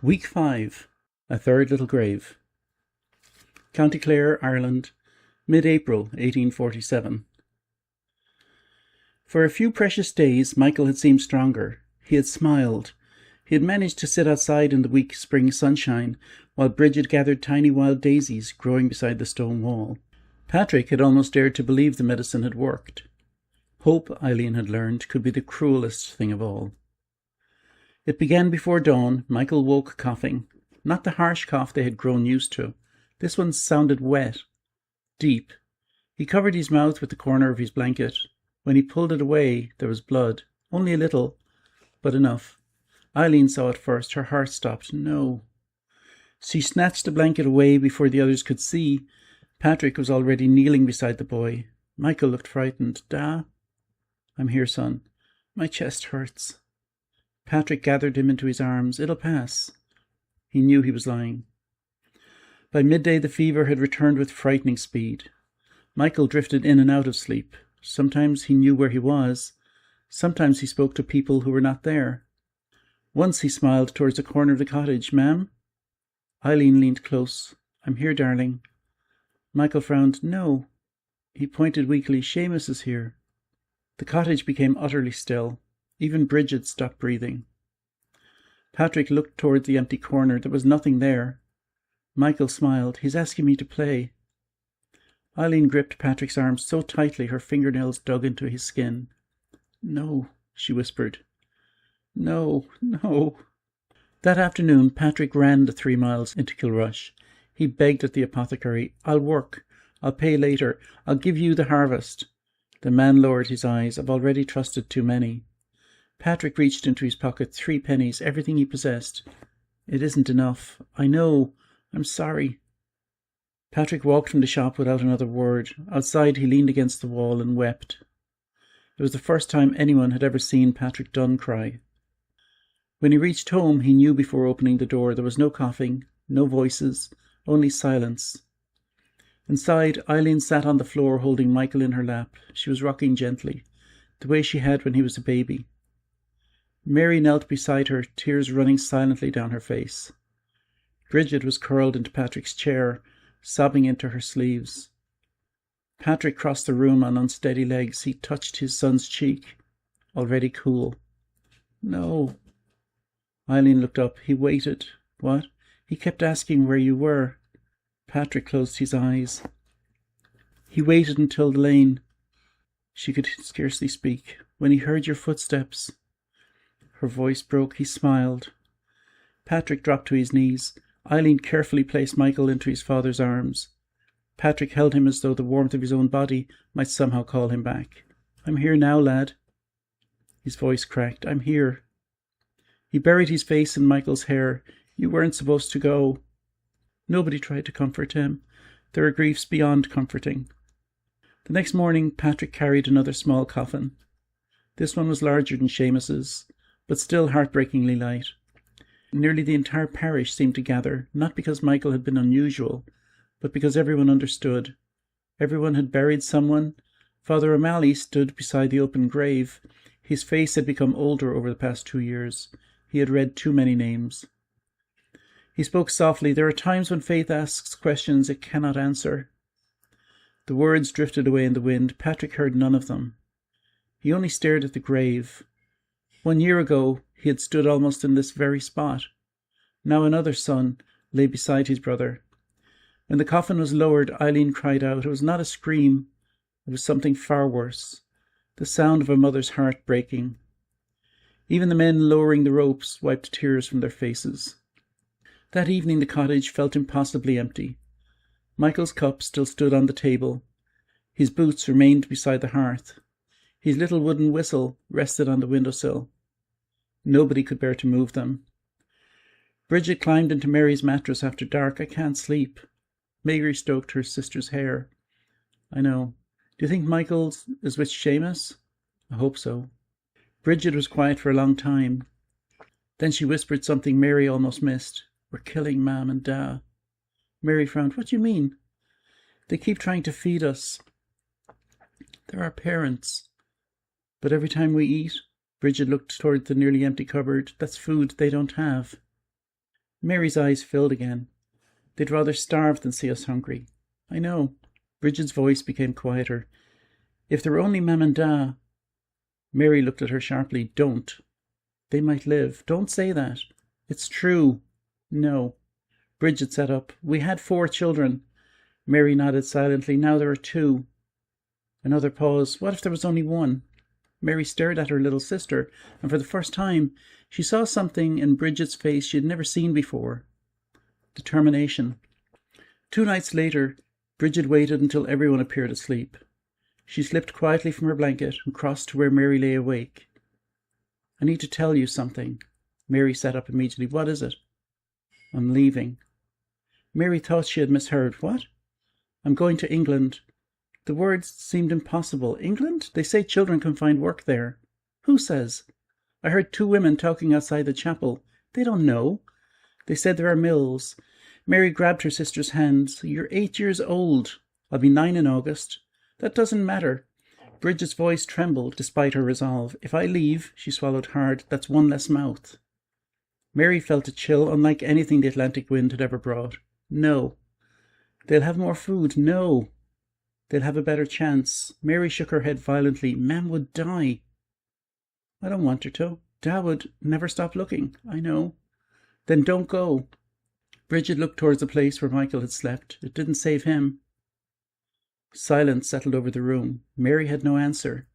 Week 5. A Third Little Grave. County Clare, Ireland, mid-April 1847. For a few precious days Michael had seemed stronger. He had smiled. He had managed to sit outside in the weak spring sunshine while Bridget gathered tiny wild daisies growing beside the stone wall. Patrick had almost dared to believe the medicine had worked. Hope, Eileen had learned, could be the cruelest thing of all. It began before dawn. Michael woke coughing. Not the harsh cough they had grown used to. This one sounded wet, deep. He covered his mouth with the corner of his blanket. When he pulled it away, there was blood. Only a little, but enough. Eileen saw it first. Her heart stopped. No. She snatched the blanket away before the others could see. Patrick was already kneeling beside the boy. Michael looked frightened. "Da?" "I'm here, son. My chest hurts." Patrick gathered him into his arms. "It'll pass." He knew he was lying. By midday the fever had returned with frightening speed. Michael drifted in and out of sleep. Sometimes he knew where he was. Sometimes he spoke to people who were not there. Once he smiled towards the corner of the cottage. "Ma'am?" Eileen leaned close. "I'm here, darling." Michael frowned. "No." He pointed weakly. "Seamus is here." The cottage became utterly still. Even Bridget stopped breathing. Patrick looked toward the empty corner. There was nothing there. Michael smiled. "He's asking me to play." Eileen gripped Patrick's arm so tightly her fingernails dug into his skin. "No," she whispered. "No, no." That afternoon Patrick ran the 3 miles into Kilrush. He begged at the apothecary. "I'll work. I'll pay later. I'll give you the harvest." The man lowered his eyes. "I've already trusted too many." Patrick reached into his pocket 3 pennies, everything he possessed. "It isn't enough. I know. I'm sorry." Patrick walked from the shop without another word. Outside he leaned against the wall and wept. It was the first time anyone had ever seen Patrick Dunne cry. When he reached home, he knew before opening the door there was no coughing, no voices, only silence. Inside, Eileen sat on the floor holding Michael in her lap. She was rocking gently, the way she had when he was a baby. Mary knelt beside her, tears running silently down her face. Bridget was curled into Patrick's chair, sobbing into her sleeves. Patrick crossed the room on unsteady legs. He touched his son's cheek, already cool. "No." Eileen looked up. "He waited." "What?" "He kept asking where you were." Patrick closed his eyes. "He waited until the lane." She could scarcely speak. "When he heard your footsteps." Her voice broke. He smiled. Patrick dropped to his knees. Eileen carefully placed Michael into his father's arms. Patrick held him as though the warmth of his own body might somehow call him back. "I'm here now, lad." His voice cracked. "I'm here." He buried his face in Michael's hair. "You weren't supposed to go." Nobody tried to comfort him. There are griefs beyond comforting. The next morning Patrick carried another small coffin. This one was larger than Seamus's, but still heartbreakingly light. Nearly the entire parish seemed to gather, not because Michael had been unusual, but because everyone understood. Everyone had buried someone. Father O'Malley stood beside the open grave. His face had become older over the past 2 years. He had read too many names. He spoke softly. "There are times when faith asks questions it cannot answer." The words drifted away in the wind. Patrick heard none of them. He only stared at the grave. 1 year ago, he had stood almost in this very spot. Now another son lay beside his brother. When the coffin was lowered, Eileen cried out. It was not a scream. It was something far worse. The sound of a mother's heart breaking. Even the men lowering the ropes wiped tears from their faces. That evening the cottage felt impossibly empty. Michael's cup still stood on the table. His boots remained beside the hearth. His little wooden whistle rested on the windowsill. Nobody could bear to move them. Bridget climbed into Mary's mattress after dark. "I can't sleep." Mary stroked her sister's hair. "I know. Do you think Michael is with Seamus?" "I hope so." Bridget was quiet for a long time. Then she whispered something Mary almost missed. "We're killing Mam and Da." Mary frowned. "What do you mean?" "They keep trying to feed us. They're our parents. But every time we eat," Bridget looked toward the nearly empty cupboard, "that's food they don't have." Mary's eyes filled again. They'd rather starve than see us hungry. I know. Bridget's voice became quieter. If there were only Mam and Da. Mary looked at her sharply. Don't. They might live. Don't say that. It's true. No. Bridget sat up. We had 4 children. Mary nodded silently. Now there are 2. Another pause. What if there was only 1? Mary stared at her little sister, and for the first time she saw something in Bridget's face she had never seen before. Determination. 2 nights later, Bridget waited until everyone appeared asleep. She slipped quietly from her blanket and crossed to where Mary lay awake. I need to tell you something. Mary sat up immediately. What is it? I'm leaving. Mary thought she had misheard. What? I'm going to England. The words seemed impossible. England? They say children can find work there. Who says? I heard 2 women talking outside the chapel. They don't know. They said there are mills. Mary grabbed her sister's hands. You're 8 years old. I'll be 9 in August. That doesn't matter. Bridget's voice trembled despite her resolve. If I leave, she swallowed hard, that's 1 less mouth. Mary felt a chill unlike anything the Atlantic wind had ever brought. No. They'll have more food. No. They'll have a better chance. Mary shook her head violently. Mam would die. I don't want her to. Dad would never stop looking. I know. Then don't go. Bridget looked towards the place where Michael had slept. It didn't save him. Silence settled over the room. Mary had no answer.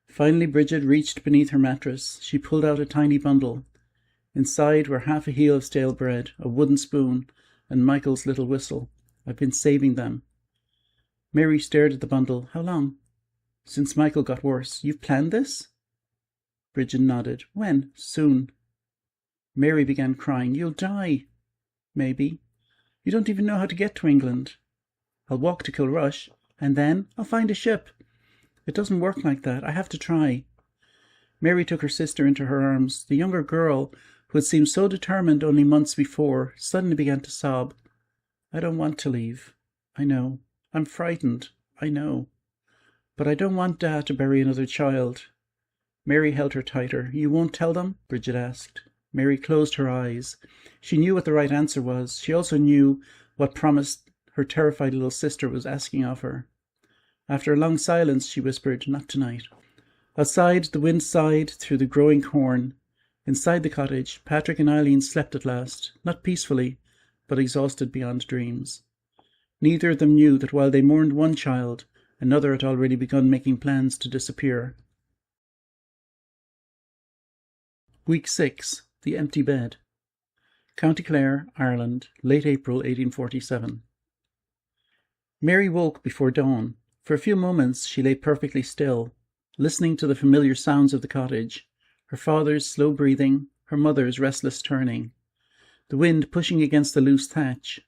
Finally Bridget reached beneath her mattress. She pulled out a tiny bundle. Inside were half a heel of stale bread, a wooden spoon, and Michael's little whistle. I've been saving them. Mary stared at the bundle. How long? Since Michael got worse. You've planned this? Bridget nodded. When? Soon. Mary began crying. You'll die. Maybe. You don't even know how to get to England. I'll walk to Kilrush, and then I'll find a ship. It doesn't work like that. I have to try. Mary took her sister into her arms. The younger girl, who had seemed so determined only months before, suddenly began to sob. I don't want to leave. I know. I'm frightened. I know. But I don't want Dad to bury another child. Mary held her tighter. You won't tell them? Bridget asked. Mary closed her eyes. She knew what the right answer was. She also knew what promise her terrified little sister was asking of her. After a long silence, she whispered, Not tonight. Outside, the wind sighed through the growing corn. Inside the cottage, Patrick and Eileen slept at last, not peacefully, but exhausted beyond dreams. Neither of them knew that while they mourned one child, another had already begun making plans to disappear. Week 6. The Empty Bed. County Clare, Ireland, late April 1847. Mary woke before dawn. For a few moments she lay perfectly still, listening to the familiar sounds of the cottage, her father's slow breathing, her mother's restless turning, the wind pushing against the loose thatch.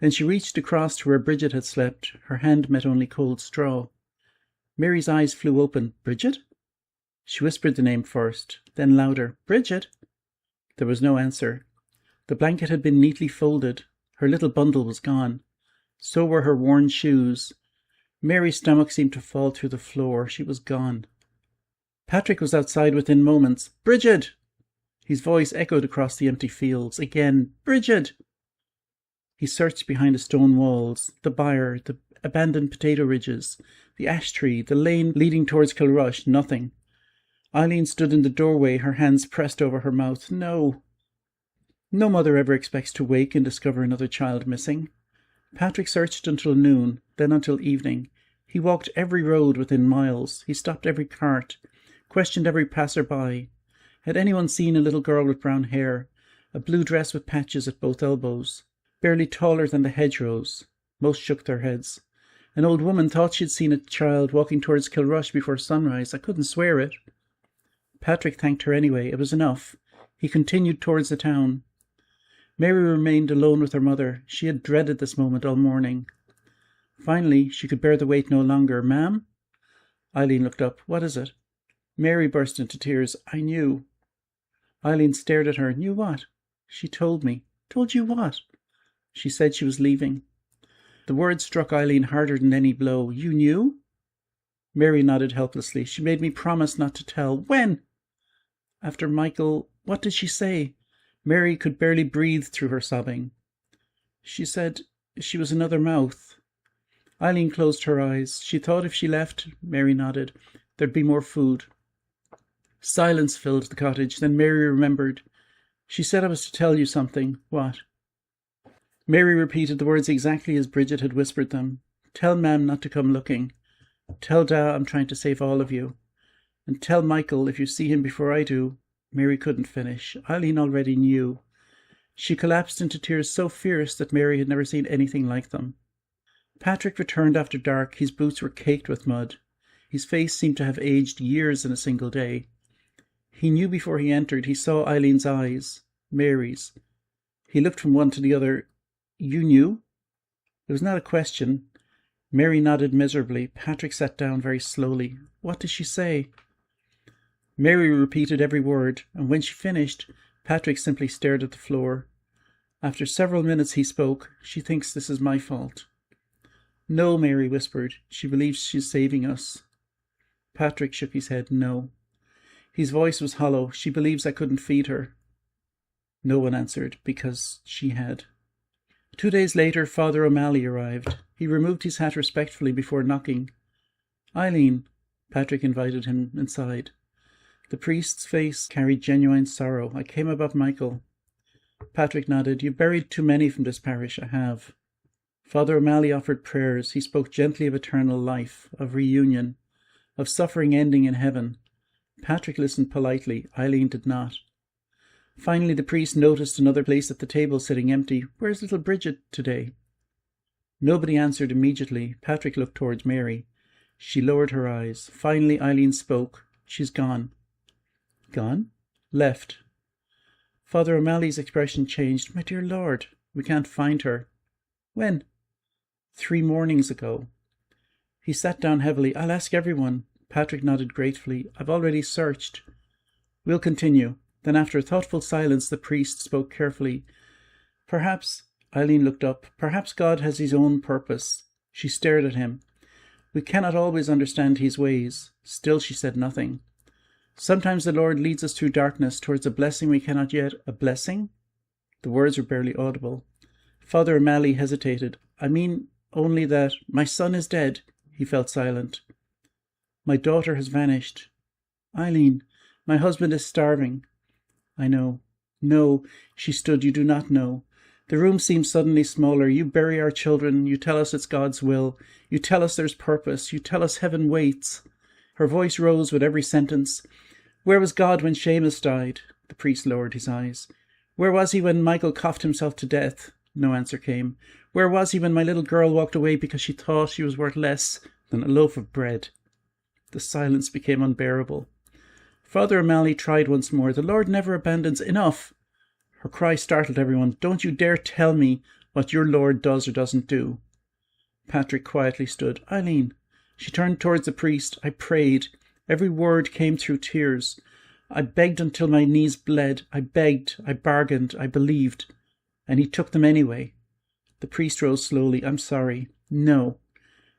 Then she reached across to where Bridget had slept. Her hand met only cold straw. Mary's eyes flew open. Bridget? She whispered the name first, then louder. Bridget? There was no answer. The blanket had been neatly folded. Her little bundle was gone. So were her worn shoes. Mary's stomach seemed to fall through the floor. She was gone. Patrick was outside within moments. Bridget! His voice echoed across the empty fields. Again, Bridget! He searched behind the stone walls, the byre, the abandoned potato ridges, the ash tree, the lane leading towards Kilrush. Nothing. Eileen stood in the doorway, her hands pressed over her mouth. No. No mother ever expects to wake and discover another child missing. Patrick searched until noon, then until evening. He walked every road within miles. He stopped every cart, questioned every passer-by. Had anyone seen a little girl with brown hair, a blue dress with patches at both elbows, barely taller than the hedgerows? Most shook their heads. An old woman thought she'd seen a child walking towards Kilrush before sunrise. I couldn't swear it. Patrick thanked her anyway. It was enough. He continued towards the town. Mary remained alone with her mother. She had dreaded this moment all morning. Finally, she could bear the wait no longer. Ma'am? Eileen looked up. What is it? Mary burst into tears. I knew. Eileen stared at her. Knew what? She told me. Told you what? She said she was leaving. The words struck Eileen harder than any blow. You knew? Mary nodded helplessly. She made me promise not to tell. When? After Michael. What did she say? Mary could barely breathe through her sobbing. She said she was another mouth. Eileen closed her eyes. She thought if she left, Mary nodded, there'd be more food. Silence filled the cottage. Then Mary remembered. She said I was to tell you something. What? Mary repeated the words exactly as Bridget had whispered them. Tell Mam not to come looking. Tell Da I'm trying to save all of you. And tell Michael if you see him before I do. Mary couldn't finish. Eileen already knew. She collapsed into tears so fierce that Mary had never seen anything like them. Patrick returned after dark. His boots were caked with mud. His face seemed to have aged years in a single day. He knew before he entered. He saw Eileen's eyes, Mary's. He looked from one to the other. You knew? It was not a question. Mary nodded miserably. Patrick sat down very slowly. What did she say? Mary repeated every word, and when she finished, Patrick simply stared at the floor. After several minutes he spoke. She thinks this is my fault. No, Mary whispered. She believes she's saving us. Patrick shook his head. No. His voice was hollow. She believes I couldn't feed her. No one answered, because she had. 2 days later, Father O'Malley arrived. He removed his hat respectfully before knocking. Eileen, Patrick invited him inside. The priest's face carried genuine sorrow. I came about Michael. Patrick nodded. You've buried too many from this parish. I have. Father O'Malley offered prayers. He spoke gently of eternal life, of reunion, of suffering ending in heaven. Patrick listened politely. Eileen did not. Finally, the priest noticed another place at the table sitting empty. Where's little Bridget today? Nobody answered immediately. Patrick looked towards Mary. She lowered her eyes. Finally, Eileen spoke. She's gone. Gone? Left. Father O'Malley's expression changed. My dear Lord, we can't find her. When? 3 mornings ago. He sat down heavily. I'll ask everyone. Patrick nodded gratefully. I've already searched. We'll continue. Then after a thoughtful silence, the priest spoke carefully. Perhaps, Eileen looked up, perhaps God has his own purpose. She stared at him. We cannot always understand his ways. Still she said nothing. Sometimes the Lord leads us through darkness towards a blessing we cannot yet. A blessing? The words were barely audible. Father O'Malley hesitated. I mean only that my son is dead. He felt silent. My daughter has vanished. Eileen, my husband is starving. I know. No, she stood. You do not know. The room seems suddenly smaller. You bury our children. You tell us it's God's will. You tell us there's purpose. You tell us heaven waits. Her voice rose with every sentence. Where was God when Seamus died? The priest lowered his eyes. Where was he when Michael coughed himself to death? No answer came. Where was he when my little girl walked away because she thought she was worth less than a loaf of bread? The silence became unbearable. Father O'Malley tried once more. The Lord never abandons. Enough! Her cry startled everyone. Don't you dare tell me what your Lord does or doesn't do. Patrick quietly stood. Eileen. She turned towards the priest. I prayed. Every word came through tears. I begged until my knees bled. I begged. I bargained. I believed. And he took them anyway. The priest rose slowly. I'm sorry. No.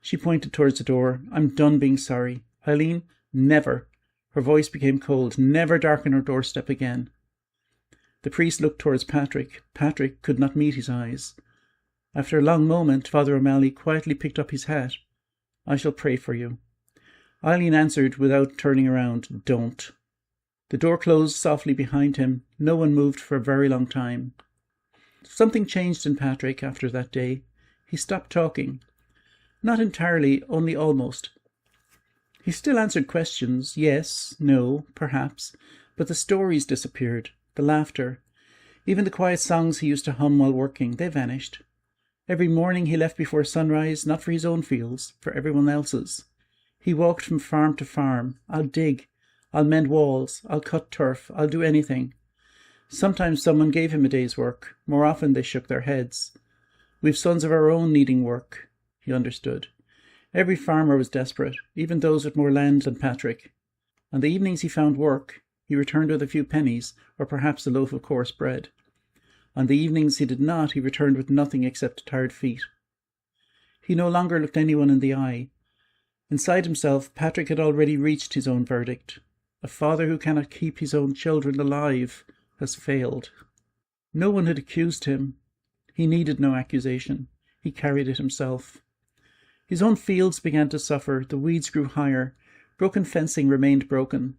She pointed towards the door. I'm done being sorry. Eileen, never. Her voice became cold. Never darken her doorstep again. The priest looked towards Patrick. Patrick could not meet his eyes. After a long moment, Father O'Malley quietly picked up his hat. I shall pray for you. Eileen answered without turning around. Don't. The door closed softly behind him. No one moved for a very long time. Something changed in Patrick after that day. He stopped talking. Not entirely, only almost. He still answered questions. Yes, no, perhaps. But the stories disappeared. The laughter. Even the quiet songs he used to hum while working, they vanished. Every morning he left before sunrise, not for his own fields, for everyone else's. He walked from farm to farm. I'll dig. I'll mend walls. I'll cut turf. I'll do anything. Sometimes someone gave him a day's work. More often they shook their heads. We've sons of our own needing work. He understood. Every farmer was desperate, even those with more land than Patrick. On the evenings he found work, he returned with a few pennies, or perhaps a loaf of coarse bread. On the evenings he did not, he returned with nothing except tired feet. He no longer looked anyone in the eye. Inside himself, Patrick had already reached his own verdict. A father who cannot keep his own children alive has failed. No one had accused him. He needed no accusation. He carried it himself. His own fields began to suffer. The weeds grew higher. Broken fencing remained broken.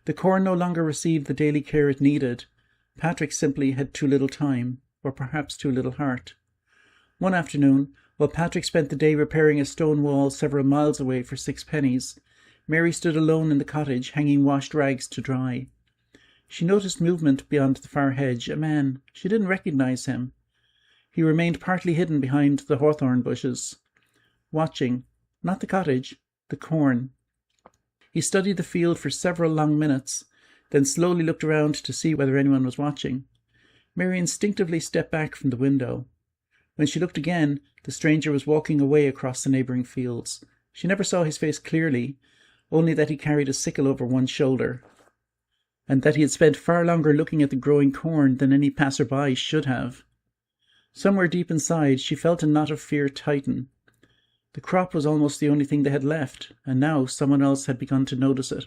The corn no longer received the daily care it needed. Patrick simply had too little time, or perhaps too little heart. One afternoon, while Patrick spent the day repairing a stone wall several miles away for 6 pennies, Mary stood alone in the cottage, hanging washed rags to dry. She noticed movement beyond the far hedge, a man. She didn't recognize him. He remained partly hidden behind the hawthorn bushes, watching, not the cottage, the corn. He studied the field for several long minutes, then slowly looked around to see whether anyone was watching. Mary instinctively stepped back from the window. When she looked again, the stranger was walking away across the neighbouring fields. She never saw his face clearly, only that he carried a sickle over one shoulder, and that he had spent far longer looking at the growing corn than any passer-by should have. Somewhere deep inside, she felt a knot of fear tighten. The crop was almost the only thing they had left, and now someone else had begun to notice it.